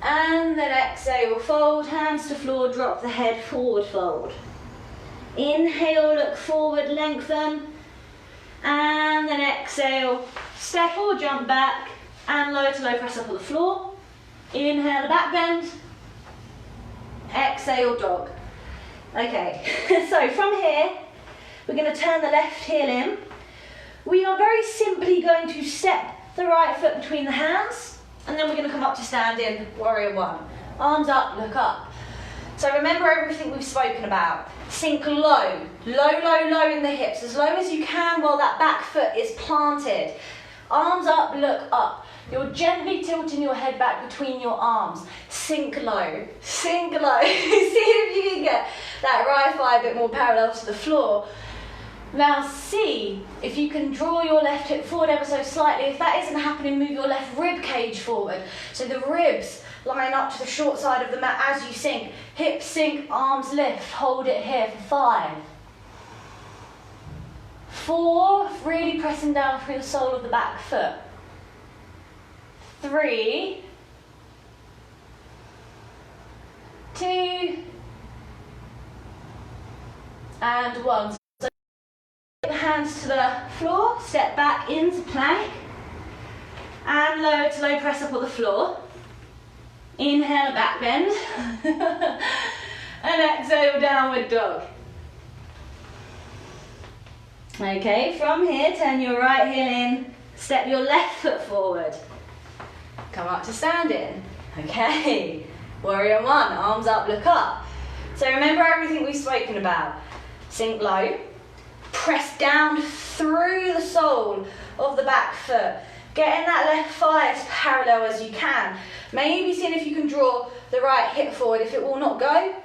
And then exhale, fold, hands to floor, drop the head, forward fold. Inhale, look forward, lengthen. And then exhale, step or jump back, and low to low press up on the floor. Inhale, back bend. Exhale, dog. Okay, so from here, we're going to turn the left heel in. We are very simply going to step the right foot between the hands, and then we're going to come up to standing warrior one. Arms up, look up. So remember everything we've spoken about. Sink low, low in the hips, as low as you can while that back foot is planted. Arms up, look up. You're gently tilting your head back between your arms. Sink low, sink low. See if you can get that right thigh a bit more parallel to the floor. Now see if you can draw your left hip forward ever so slightly. If that isn't happening, move your left rib cage forward. So the ribs line up to the short side of the mat as you sink. Hips sink, arms lift. Hold it here for 5. 4, really pressing down through the sole of the back foot. 3, 2, and 1. So the hands to the floor, step back into plank, and low to low press up on the floor. Inhale, back bend, and exhale, downward dog. Okay, from here, turn your right heel in, step your left foot forward. Come up to standing. Okay, warrior one, arms up, look up. So remember everything we've spoken about. Sink low, press down through the sole of the back foot. Getting that left thigh as parallel as you can. Maybe seeing if you can draw the right hip forward. If it will not go,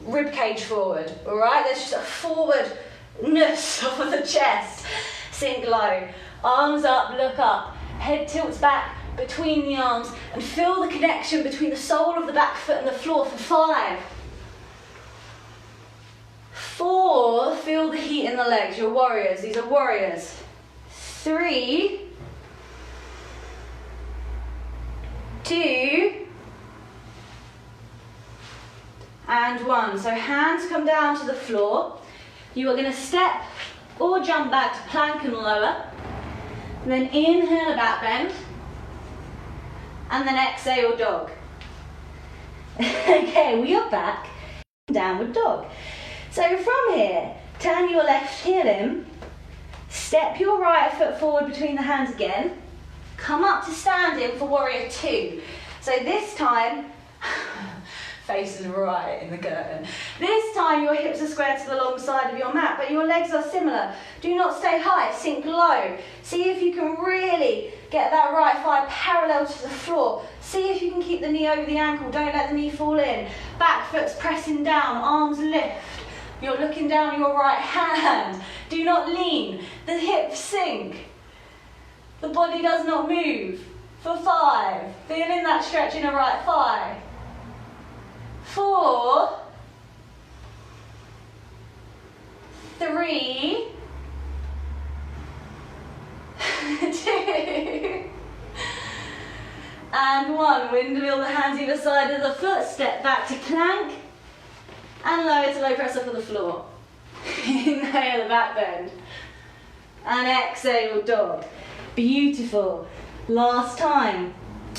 rib cage forward, all right? There's just a forwardness of the chest. Sink low, arms up, look up, head tilts back between the arms, and feel the connection between the sole of the back foot and the floor for 5. 4, feel the heat in the legs, your warriors, these are warriors. 3, 2, and 1. So hands come down to the floor. You are going to step or jump back to plank and lower. And then inhale a back bend. And then exhale dog. Okay, we are back. Downward dog. So from here, turn your left heel in. Step your right foot forward between the hands again. Come up to standing for warrior 2. So this time, facing right in the curtain. This time your hips are square to the long side of your mat, but your legs are similar. Do not stay high, sink low. See if you can really get that right thigh parallel to the floor. See if you can keep the knee over the ankle, don't let the knee fall in. Back foot's pressing down, arms lift. You're looking down your right hand. Do not lean, the hips sink. The body does not move. For 5, feeling that stretch in the right thigh. 4, 3, 2, and 1. Windmill the hands either side of the foot, step back to plank, and lower to low press up on the floor. Inhale the back bend, and exhale dog. Beautiful. Last time.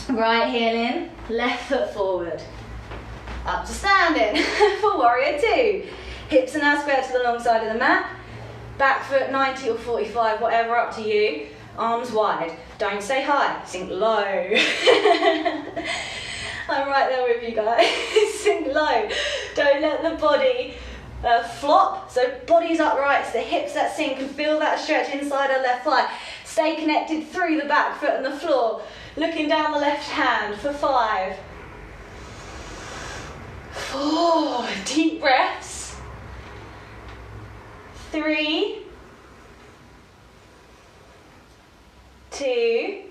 Right heel in, left foot forward. Up to standing for warrior 2. Hips are now square to the long side of the mat. Back foot 90 or 45, whatever, up to you. Arms wide. Don't stay high, sink low. I'm right there with you guys. Sink low. Don't let the body flop. So body's upright, so the hips that sink, and feel that stretch inside the left thigh. Stay connected through the back foot and the floor. Looking down the left hand for 5. 4, deep breaths. 3, 2,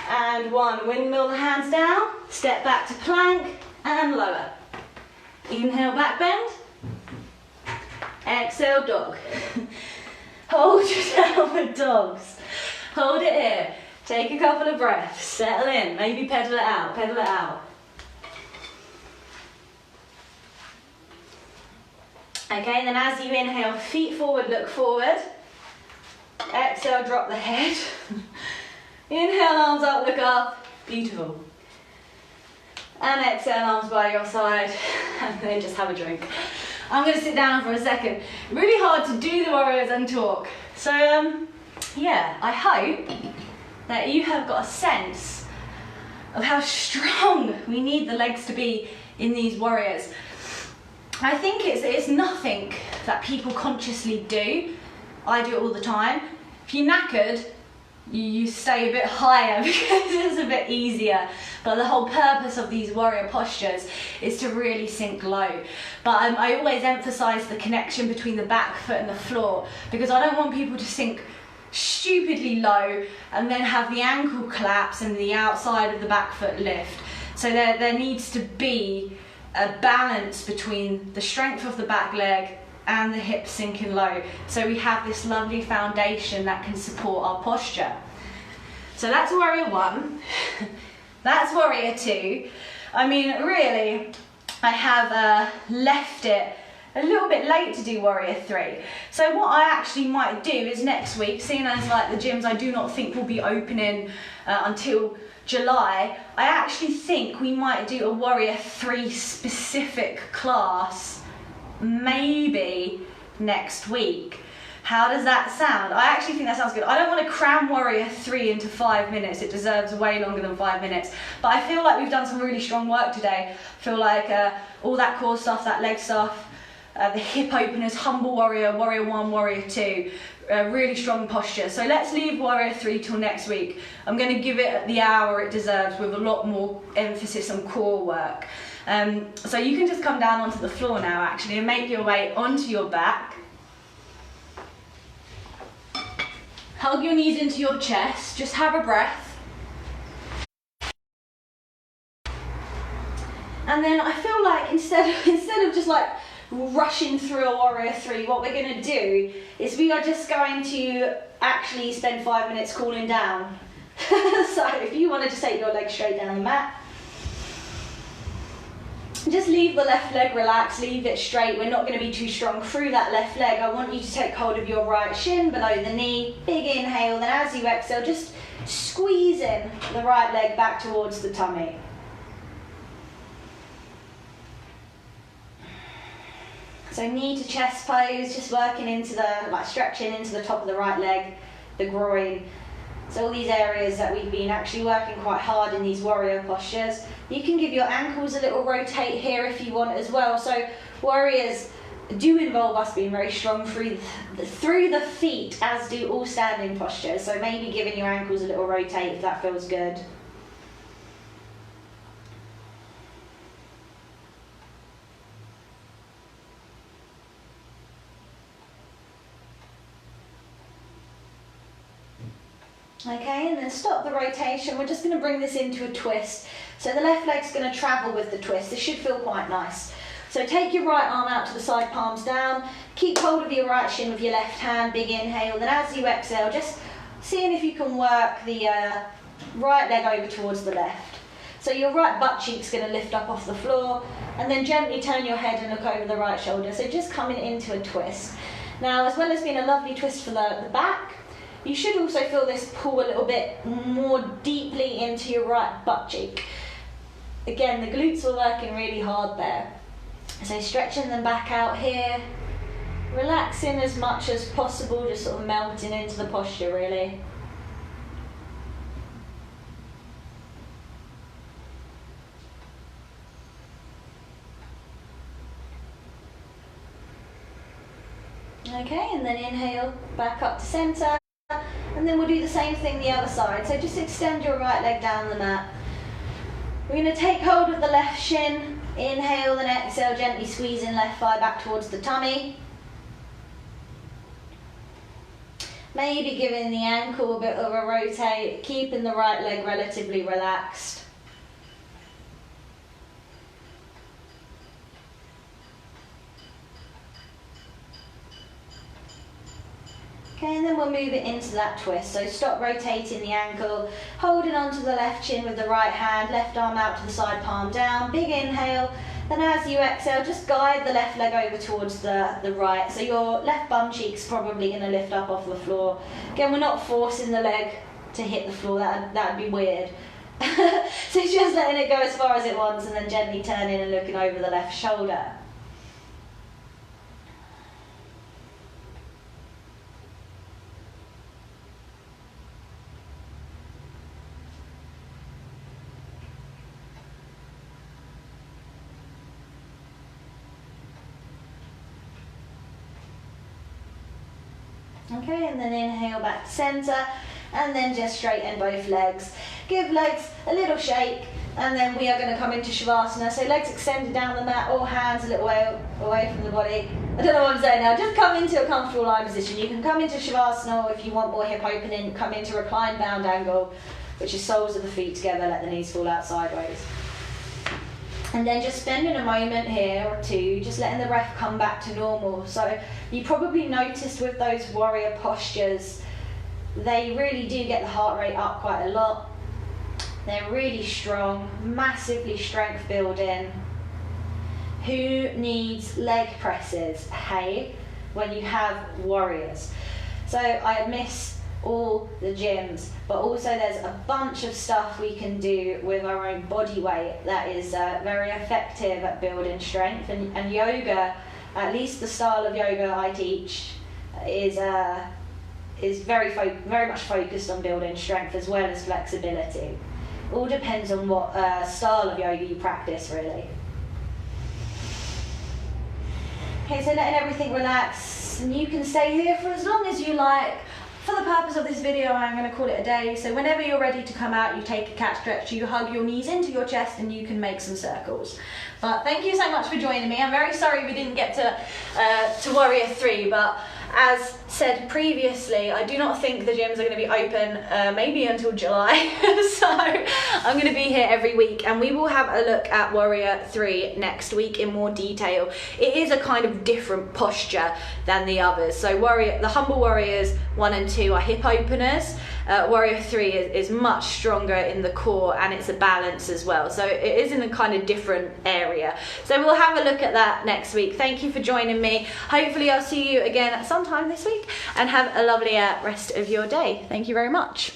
and 1. Windmill the hands down, step back to plank and lower. Inhale back bend, exhale dog. Hold your downward dogs. Hold it here. Take a couple of breaths, settle in, maybe pedal it out, pedal it out. Okay, then as you inhale, feet forward, look forward. Exhale, drop the head. Inhale, arms up, look up. Beautiful. And exhale, arms by your side. And then just have a drink. I'm going to sit down for a second. Really hard to do the warriors and talk. So, yeah, I hope that you have got a sense of how strong we need the legs to be in these warriors. I think it's nothing that people consciously do. I do it all the time. If you're knackered, you stay a bit higher because it's a bit easier. But the whole purpose of these warrior postures is to really sink low. But I always emphasize the connection between the back foot and the floor, because I don't want people to sink stupidly low and then have the ankle collapse and the outside of the back foot lift. So there needs to be a balance between the strength of the back leg and the hips sinking low, so we have this lovely foundation that can support our posture. So that's warrior 1. That's warrior 2. I mean, really, I have left it a little bit late to do warrior 3. So what I actually might do is next week, seeing as like the gyms I do not think will be opening until July, I actually think we might do a warrior 3 specific class maybe next week. How does that sound? I actually think that sounds good. I don't want to cram warrior 3 into 5 minutes. It deserves way longer than 5 minutes. But I feel like we've done some really strong work today. I feel like all that core stuff, that leg stuff, the hip openers, humble warrior, warrior 1, warrior 2, really strong posture. So let's leave warrior 3 till next week. I'm going to give it the hour it deserves with a lot more emphasis on core work. So you can just come down onto the floor now actually and make your way onto your back. Hug your knees into your chest, just have a breath. And then I feel like instead of just like rushing through a warrior 3, what we're going to do is we are just going to actually spend 5 minutes cooling down. So if you want to just take your legs straight down the mat, just leave the left leg relaxed, leave it straight. We're not going to be too strong through that left leg. I want you to take hold of your right shin below the knee, big inhale, then as you exhale, just squeeze in the right leg back towards the tummy. So knee to chest pose, just working into the, like stretching into the top of the right leg, the groin. So all these areas that we've been actually working quite hard in these warrior postures. You can give your ankles a little rotate here if you want as well. So warriors do involve us being very strong through the feet, as do all standing postures. So maybe giving your ankles a little rotate if that feels good. Okay, and then stop the rotation. We're just going to bring this into a twist. So the left leg's going to travel with the twist. This should feel quite nice. So take your right arm out to the side, palms down. Keep hold of your right shin with your left hand, big inhale. Then as you exhale, just seeing if you can work the right leg over towards the left. So your right butt cheek's going to lift up off the floor, and then gently turn your head and look over the right shoulder. So just coming into a twist. Now, as well as being a lovely twist for the back, you should also feel this pull a little bit more deeply into your right butt cheek. Again, the glutes are working really hard there. So stretching them back out here, relaxing as much as possible, just sort of melting into the posture really. Okay, and then inhale, back up to center. And then we'll do the same thing the other side. So just extend your right leg down the mat. We're going to take hold of the left shin. Inhale, then exhale, gently squeezing left thigh back towards the tummy. Maybe giving the ankle a bit of a rotate, keeping the right leg relatively relaxed. Okay, and then we'll move it into that twist. So stop rotating the ankle, holding onto the left shin with the right hand, left arm out to the side, palm down, big inhale. Then as you exhale, just guide the left leg over towards the right. So your left bum cheek's probably going to lift up off the floor. Again, we're not forcing the leg to hit the floor, that'd be weird. So just letting it go as far as it wants, and then gently turning and looking over the left shoulder. Okay, and then inhale back to center, and then just straighten both legs. Give legs a little shake, and then we are going to come into Shavasana. So legs extended down the mat, or hands a little way away from the body. I don't know what I'm saying now. Just come into a comfortable lying position. You can come into Shavasana, or if you want more hip opening, come into reclined bound angle, which is soles of the feet together, let the knees fall out sideways. And then just spending a moment here or two, just letting the breath come back to normal. So you probably noticed with those warrior postures, they really do get the heart rate up quite a lot. They're really strong, massively strength building. Who needs leg presses, hey, when you have warriors? So I miss all the gyms, but also there's a bunch of stuff we can do with our own body weight that is very effective at building strength, and yoga, at least the style of yoga I teach, is very much focused on building strength as well as flexibility. All depends on what style of yoga you practice really. Okay, so letting everything relax, and you can stay here for as long as you like. for the purpose of this video, I'm going to call it a day. So whenever you're ready to come out, you take a cat stretch, you hug your knees into your chest, and you can make some circles. But thank you so much for joining me. I'm very sorry we didn't get to Warrior 3, but as said previously, I do not think the gyms are going to be open maybe until July. So I'm going to be here every week, and we will have a look at Warrior 3 next week in more detail. It is a kind of different posture than the others. So the Humble Warriors 1 and 2 are hip openers. Warrior 3 is much stronger in the core, and it's a balance as well. So it is in a kind of different area. So we'll have a look at that next week. Thank you for joining me. Hopefully I'll see you again sometime this week, and have a lovely rest of your day. Thank you very much.